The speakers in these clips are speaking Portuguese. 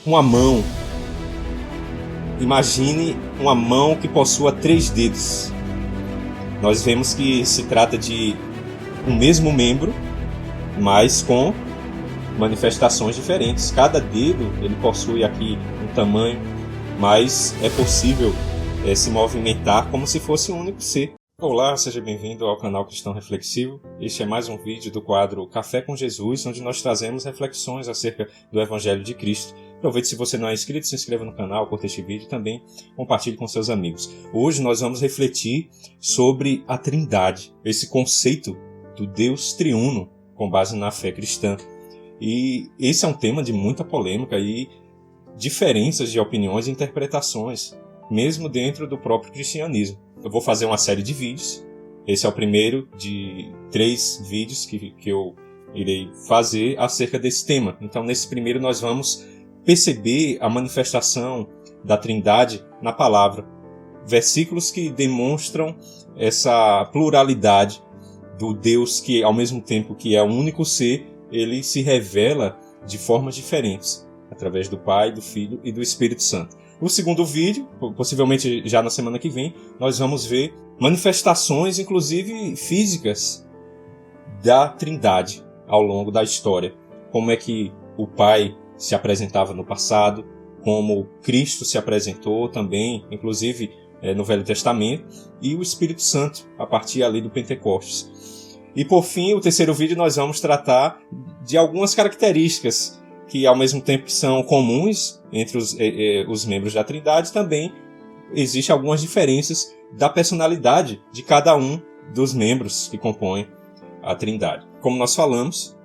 uma mão. Imagine uma mão que possua 3 dedos. Nós vemos que se trata de um mesmo membro, mas com manifestações diferentes. Cada dedo ele possui aqui um tamanho, mas é possível se movimentar como se fosse um único ser. Olá, seja bem-vindo ao canal Cristão Reflexivo. Este é mais um vídeo do quadro Café com Jesus, onde nós trazemos reflexões acerca do Evangelho de Cristo. Aproveite, se você não é inscrito, se inscreva no canal, curta este vídeo e também compartilhe com seus amigos. Hoje nós vamos refletir sobre a Trindade, esse conceito do Deus triuno com base na fé cristã. E esse é um tema de muita polêmica e diferenças de opiniões e interpretações, mesmo dentro do próprio cristianismo. Eu vou fazer uma série de vídeos. Esse é o primeiro de 3 vídeos que eu irei fazer acerca desse tema. Então, nesse primeiro, nós vamos perceber a manifestação da Trindade na palavra. Versículos que demonstram essa pluralidade do Deus que, ao mesmo tempo que é um único ser, ele se revela de formas diferentes, através do Pai, do Filho e do Espírito Santo. No segundo vídeo, possivelmente já na semana que vem, nós vamos ver manifestações, inclusive físicas, da Trindade ao longo da história. Como é que o Pai se apresentava no passado, como Cristo se apresentou também, inclusive no Velho Testamento, e o Espírito Santo, a partir ali do Pentecostes. E por fim, o terceiro vídeo, nós vamos tratar de algumas características que, ao mesmo tempo que são comuns entre os membros da Trindade, também existem algumas diferenças da personalidade de cada um dos membros que compõem a Trindade. Como nós falamos,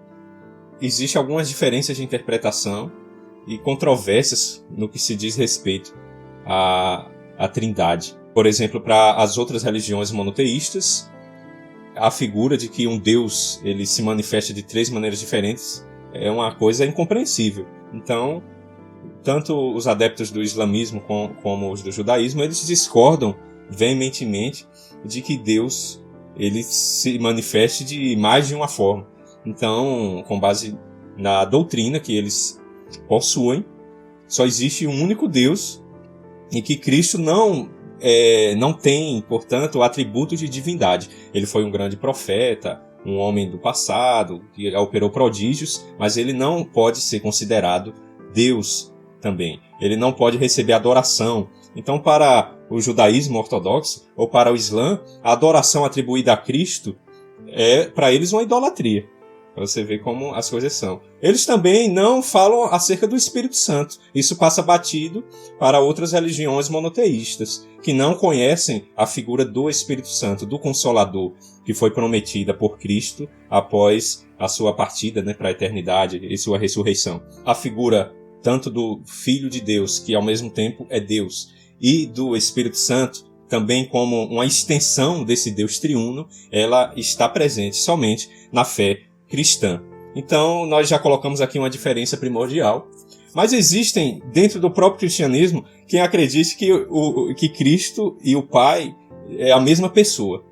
existem algumas diferenças de interpretação e controvérsias no que se diz respeito à Trindade. Por exemplo, para as outras religiões monoteístas, a figura de que um Deus ele se manifesta de 3 maneiras diferentes é uma coisa incompreensível. Então, tanto os adeptos do islamismo como os do judaísmo, eles discordam veementemente de que Deus ele se manifeste de mais de uma forma. Então, com base na doutrina que eles possuem, só existe um único Deus e que Cristo não tem, portanto, o atributo de divindade. Ele foi um grande profeta, um homem do passado, que operou prodígios, mas ele não pode ser considerado Deus também. Ele não pode receber adoração. Então, para o judaísmo ortodoxo, ou para o Islã, a adoração atribuída a Cristo é, para eles, uma idolatria. Para você ver como as coisas são. Eles também não falam acerca do Espírito Santo. Isso passa batido para outras religiões monoteístas, que não conhecem a figura do Espírito Santo, do Consolador, que foi prometida por Cristo após a sua partida, para a eternidade e sua ressurreição. A figura tanto do Filho de Deus, que ao mesmo tempo é Deus, e do Espírito Santo, também como uma extensão desse Deus triuno, ela está presente somente na fé cristã. Então, nós já colocamos aqui uma diferença primordial. Mas existem, dentro do próprio cristianismo, quem acredite que Cristo e o Pai é a mesma pessoa,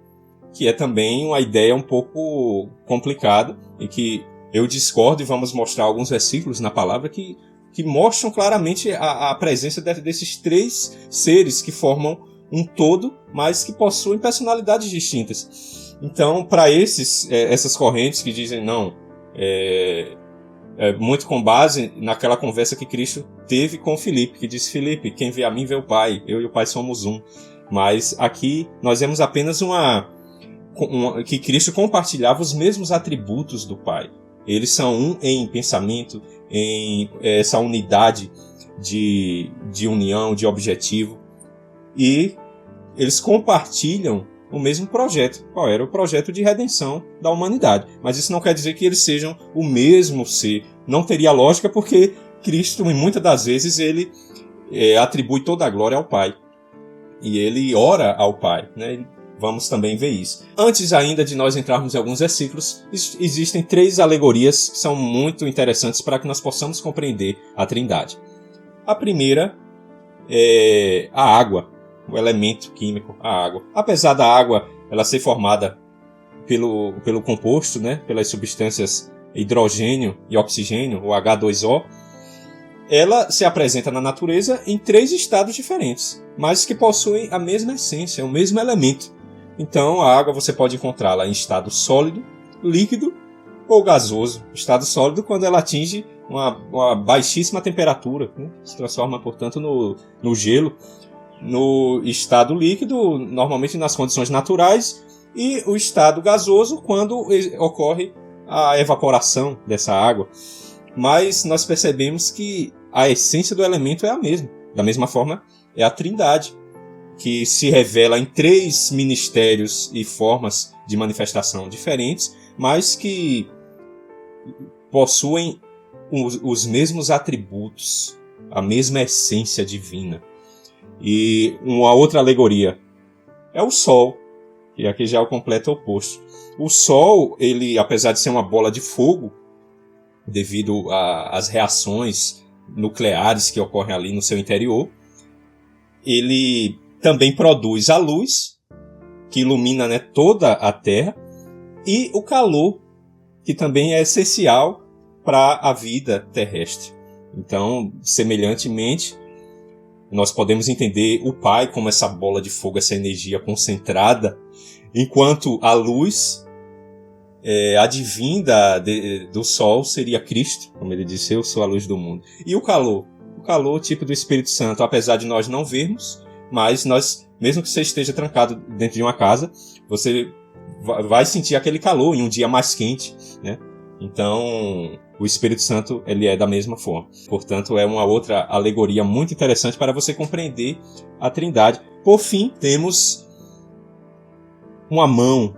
que é também uma ideia um pouco complicada e que eu discordo, e vamos mostrar alguns versículos na palavra que mostram claramente a presença desses 3 seres que formam um todo, mas que possuem personalidades distintas. Então, para essas correntes que dizem não, muito com base naquela conversa que Cristo teve com Filipe, que disse: Filipe, quem vê a mim vê o Pai, eu e o Pai somos um. Mas aqui nós vemos apenas que Cristo compartilhava os mesmos atributos do Pai. Eles são um em pensamento, em essa unidade de união, de objetivo, e eles compartilham o mesmo projeto. Qual era? O projeto de redenção da humanidade. Mas isso não quer dizer que eles sejam o mesmo ser. Não teria lógica, porque Cristo, muitas das vezes, ele atribui toda a glória ao Pai. E ele ora ao Pai, Vamos também ver isso. Antes ainda de nós entrarmos em alguns versículos, existem 3 alegorias que são muito interessantes para que nós possamos compreender a Trindade. A primeira é a água. O elemento químico, a água. Apesar da água ela ser formada pelo composto, pelas substâncias hidrogênio e oxigênio, o H2O, ela se apresenta na natureza em 3 estados diferentes, mas que possuem a mesma essência, o mesmo elemento. Então a água você pode encontrá-la em estado sólido, líquido ou gasoso. Estado sólido quando ela atinge uma baixíssima temperatura, né? Se transforma, portanto, no gelo. No estado líquido, normalmente nas condições naturais, e o estado gasoso quando ocorre a evaporação dessa água. Mas nós percebemos que a essência do elemento é a mesma. Da mesma forma, é a Trindade, que se revela em 3 ministérios e formas de manifestação diferentes, mas que possuem os mesmos atributos, a mesma essência divina. E uma outra alegoria é o Sol, que aqui já é o completo oposto. O Sol, ele, apesar de ser uma bola de fogo, devido às reações nucleares que ocorrem ali no seu interior, ele também produz a luz, que ilumina, né, toda a Terra, e o calor, que também é essencial para a vida terrestre. Então, semelhantemente, nós podemos entender o Pai como essa bola de fogo, essa energia concentrada, enquanto a luz advinda do Sol seria Cristo, como ele disse, eu sou a luz do mundo. E o calor? O calor, tipo do Espírito Santo, apesar de nós não vermos, mas nós, mesmo que você esteja trancado dentro de uma casa, você vai sentir aquele calor em um dia mais quente, né? Então, o Espírito Santo, ele é da mesma forma. Portanto, é uma outra alegoria muito interessante para você compreender a Trindade. Por fim, temos uma mão.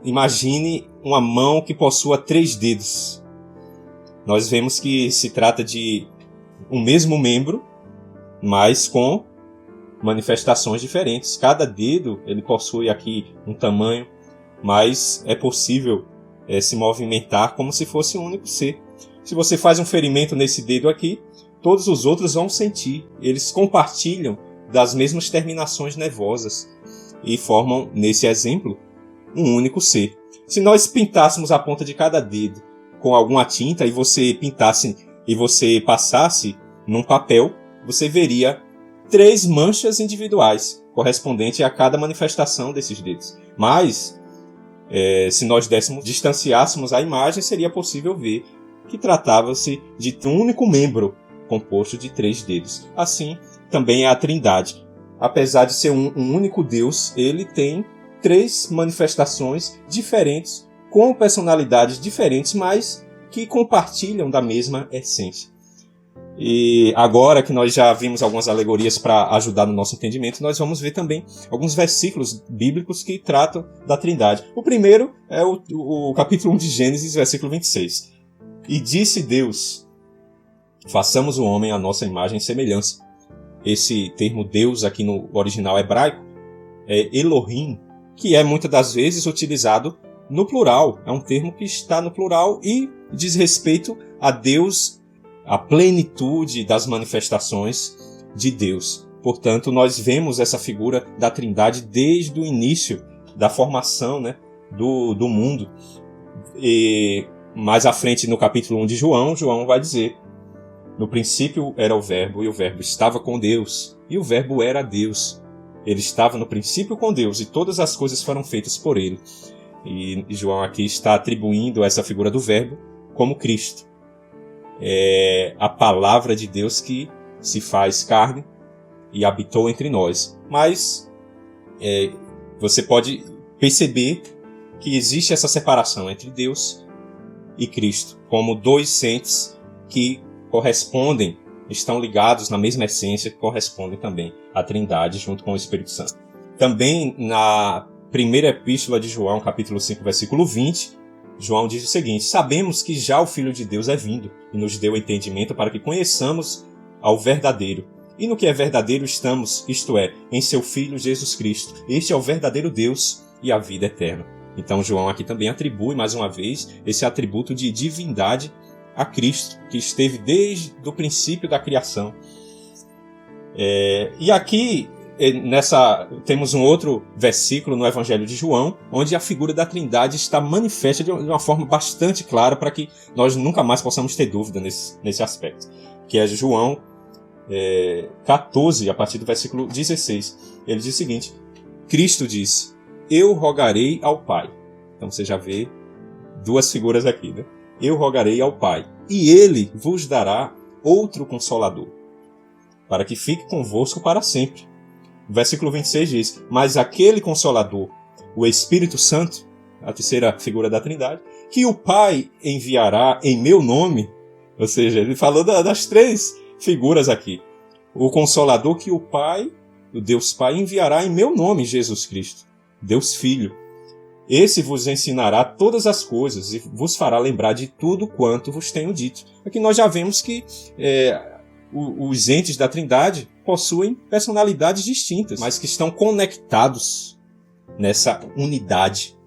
Imagine uma mão que possua 3 dedos. Nós vemos que se trata de um mesmo membro, mas com manifestações diferentes. Cada dedo ele possui aqui um tamanho, mas é possível se movimentar como se fosse um único ser. Se você faz um ferimento nesse dedo aqui, todos os outros vão sentir. Eles compartilham das mesmas terminações nervosas e formam, nesse exemplo, um único ser. Se nós pintássemos a ponta de cada dedo com alguma tinta e você pintasse e você passasse num papel, você veria 3 manchas individuais, correspondentes a cada manifestação desses dedos. Mas, se nós distanciássemos a imagem, seria possível ver que tratava-se de um único membro composto de 3 dedos. Assim, também é a Trindade. Apesar de ser um único Deus, ele tem 3 manifestações diferentes, com personalidades diferentes, mas que compartilham da mesma essência. E agora que nós já vimos algumas alegorias para ajudar no nosso entendimento, nós vamos ver também alguns versículos bíblicos que tratam da Trindade. O primeiro é o capítulo 1 de Gênesis, versículo 26. E disse Deus, façamos o homem à nossa imagem e semelhança. Esse termo Deus aqui no original hebraico é Elohim, que é muitas das vezes utilizado no plural. É um termo que está no plural e diz respeito a Deus, a plenitude das manifestações de Deus. Portanto, nós vemos essa figura da Trindade desde o início da formação, né, do mundo. E mais à frente, no capítulo 1 de João, João vai dizer: no princípio era o Verbo, e o Verbo estava com Deus, e o Verbo era Deus. Ele estava no princípio com Deus, e todas as coisas foram feitas por ele. E João aqui está atribuindo essa figura do Verbo como Cristo. É a palavra de Deus que se faz carne e habitou entre nós. Mas você pode perceber que existe essa separação entre Deus e Cristo, como 2 entes que correspondem, estão ligados na mesma essência, que correspondem também à Trindade junto com o Espírito Santo. Também na primeira epístola de João, capítulo 5, versículo 20, João diz o seguinte: sabemos que já o Filho de Deus é vindo e nos deu entendimento para que conheçamos ao verdadeiro. E no que é verdadeiro estamos, isto é, em seu Filho Jesus Cristo. Este é o verdadeiro Deus e a vida eterna. Então João aqui também atribui, mais uma vez, esse atributo de divindade a Cristo, que esteve desde o princípio da criação. E aqui temos um outro versículo no Evangelho de João, onde a figura da Trindade está manifesta de uma forma bastante clara para que nós nunca mais possamos ter dúvida nesse aspecto. Que é João 14, a partir do versículo 16. Ele diz o seguinte: Cristo disse: eu rogarei ao Pai. Então você já vê duas figuras aqui, né? Eu rogarei ao Pai, e Ele vos dará outro Consolador, para que fique convosco para sempre. O versículo 26 diz: mas aquele Consolador, o Espírito Santo, a terceira figura da Trindade, que o Pai enviará em meu nome. Ou seja, ele falou das três figuras aqui. O Consolador que o Pai, o Deus Pai, enviará em meu nome, Jesus Cristo, Deus Filho. Esse vos ensinará todas as coisas e vos fará lembrar de tudo quanto vos tenho dito. Aqui nós já vemos que os entes da Trindade possuem personalidades distintas, mas que estão conectados nessa unidade.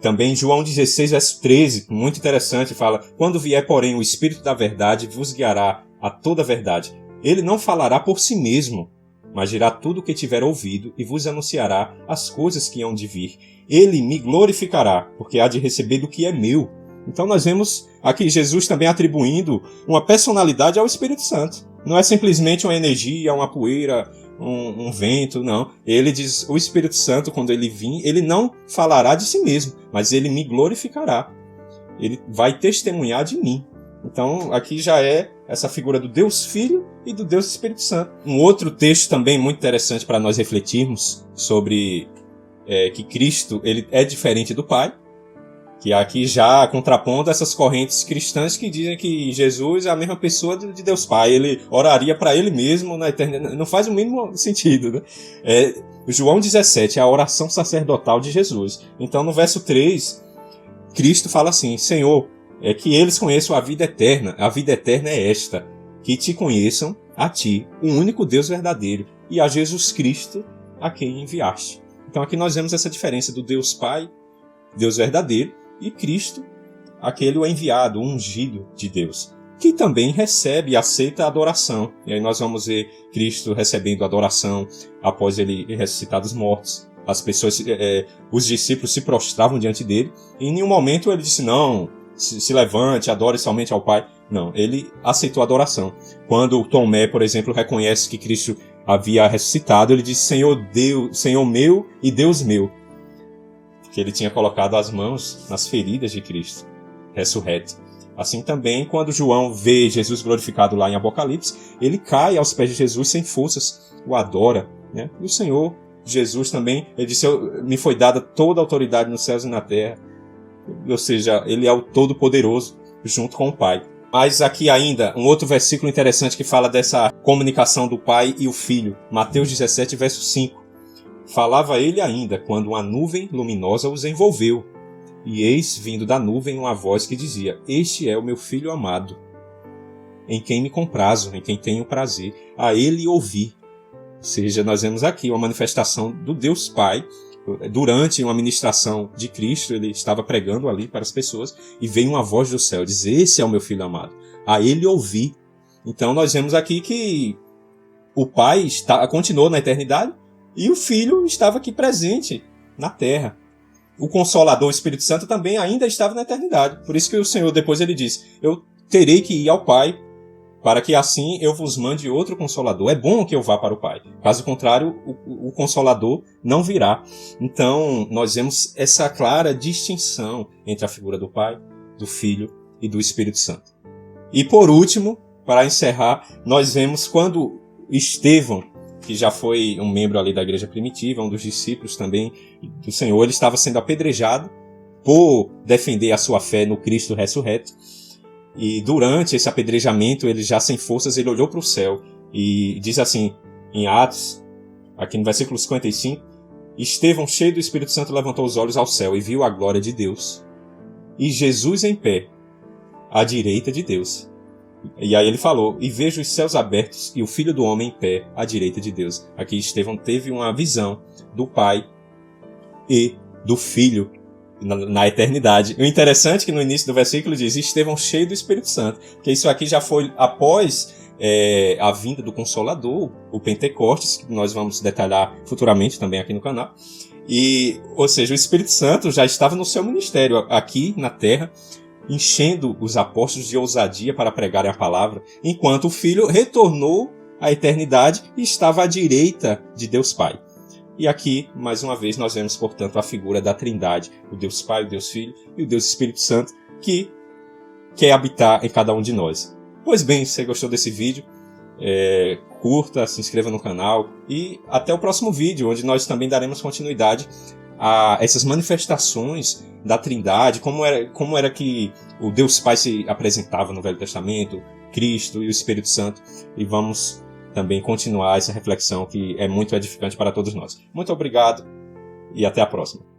Também João 16, verso 13, muito interessante, fala: quando vier, porém, o Espírito da verdade, vos guiará a toda a verdade. Ele não falará por si mesmo, mas dirá tudo o que tiver ouvido e vos anunciará as coisas que hão de vir. Ele me glorificará, porque há de receber do que é meu. Então nós vemos aqui Jesus também atribuindo uma personalidade ao Espírito Santo. Não é simplesmente uma energia, uma poeira, um vento, não. Ele diz: o Espírito Santo, quando ele vir, ele não falará de si mesmo, mas ele me glorificará. Ele vai testemunhar de mim. Então aqui já é essa figura do Deus Filho e do Deus Espírito Santo. Um outro texto também muito interessante para nós refletirmos sobre que Cristo ele é diferente do Pai, que aqui já contrapondo essas correntes cristãs que dizem que Jesus é a mesma pessoa de Deus Pai. Ele oraria para ele mesmo na eternidade. Não faz o mínimo sentido, né? João 17 é a oração sacerdotal de Jesus. Então no verso 3, Cristo fala assim: Senhor, que eles conheçam a vida eterna. A vida eterna é esta: que te conheçam, a ti, o único Deus verdadeiro, e a Jesus Cristo, a quem enviaste. Então aqui nós vemos essa diferença do Deus Pai, Deus verdadeiro, e Cristo, aquele o enviado, o ungido de Deus, que também recebe e aceita a adoração. E aí nós vamos ver Cristo recebendo adoração após ele ressuscitar dos mortos. As pessoas, os discípulos se prostravam diante dele, e em nenhum momento ele disse: não, se levante, adore somente ao Pai. Não, ele aceitou a adoração. Quando Tomé, por exemplo, reconhece que Cristo havia ressuscitado, ele diz: Senhor Deus, Senhor meu e Deus meu. Que ele tinha colocado as mãos nas feridas de Cristo, ressurreto. Assim também, quando João vê Jesus glorificado lá em Apocalipse, ele cai aos pés de Jesus sem forças, o adora, né? E o Senhor Jesus também, ele disse: me foi dada toda a autoridade nos céus e na terra. Ou seja, ele é o Todo-Poderoso, junto com o Pai. Mas aqui ainda, um outro versículo interessante que fala dessa comunicação do Pai e o Filho. Mateus 17, verso 5. Falava ele ainda, quando uma nuvem luminosa os envolveu. E eis, vindo da nuvem, uma voz que dizia: Este é o meu Filho amado, em quem me comprazo, em quem tenho prazer, a ele ouvir. Ou seja, nós vemos aqui uma manifestação do Deus Pai. Durante uma ministração de Cristo, ele estava pregando ali para as pessoas, e veio uma voz do céu, diz: Esse é o meu Filho amado, a ele ouvir. Então nós vemos aqui que o Pai continuou na eternidade, e o Filho estava aqui presente na terra. O Consolador, o Espírito Santo, também ainda estava na eternidade. Por isso que o Senhor depois ele diz: eu terei que ir ao Pai, para que assim eu vos mande outro Consolador. É bom que eu vá para o Pai. Caso contrário, o Consolador não virá. Então, nós vemos essa clara distinção entre a figura do Pai, do Filho e do Espírito Santo. E por último, para encerrar, nós vemos quando Estevão, que já foi um membro ali da igreja primitiva, um dos discípulos também do Senhor, ele estava sendo apedrejado por defender a sua fé no Cristo ressurreto. E durante esse apedrejamento, ele já sem forças, ele olhou para o céu e diz assim, em Atos, aqui no versículo 55, Estevão, cheio do Espírito Santo, levantou os olhos ao céu e viu a glória de Deus, e Jesus em pé, à direita de Deus. E aí ele falou: e vejo os céus abertos e o Filho do Homem em pé, à direita de Deus. Aqui Estevão teve uma visão do Pai e do Filho na eternidade. O interessante é que no início do versículo diz: Estevão cheio do Espírito Santo, porque isso aqui já foi após a vinda do Consolador, o Pentecostes, que nós vamos detalhar futuramente também aqui no canal. Ou seja, o Espírito Santo já estava no seu ministério aqui na Terra, enchendo os apóstolos de ousadia para pregarem a palavra, enquanto o Filho retornou à eternidade e estava à direita de Deus Pai. E aqui, mais uma vez, nós vemos, portanto, a figura da Trindade, o Deus Pai, o Deus Filho e o Deus Espírito Santo, que quer habitar em cada um de nós. Pois bem, se você gostou desse vídeo, curta, se inscreva no canal e até o próximo vídeo, onde nós também daremos continuidade a essas manifestações da Trindade, como era que o Deus Pai se apresentava no Velho Testamento, Cristo e o Espírito Santo, e vamos também continuar essa reflexão que é muito edificante para todos nós. Muito obrigado e até a próxima.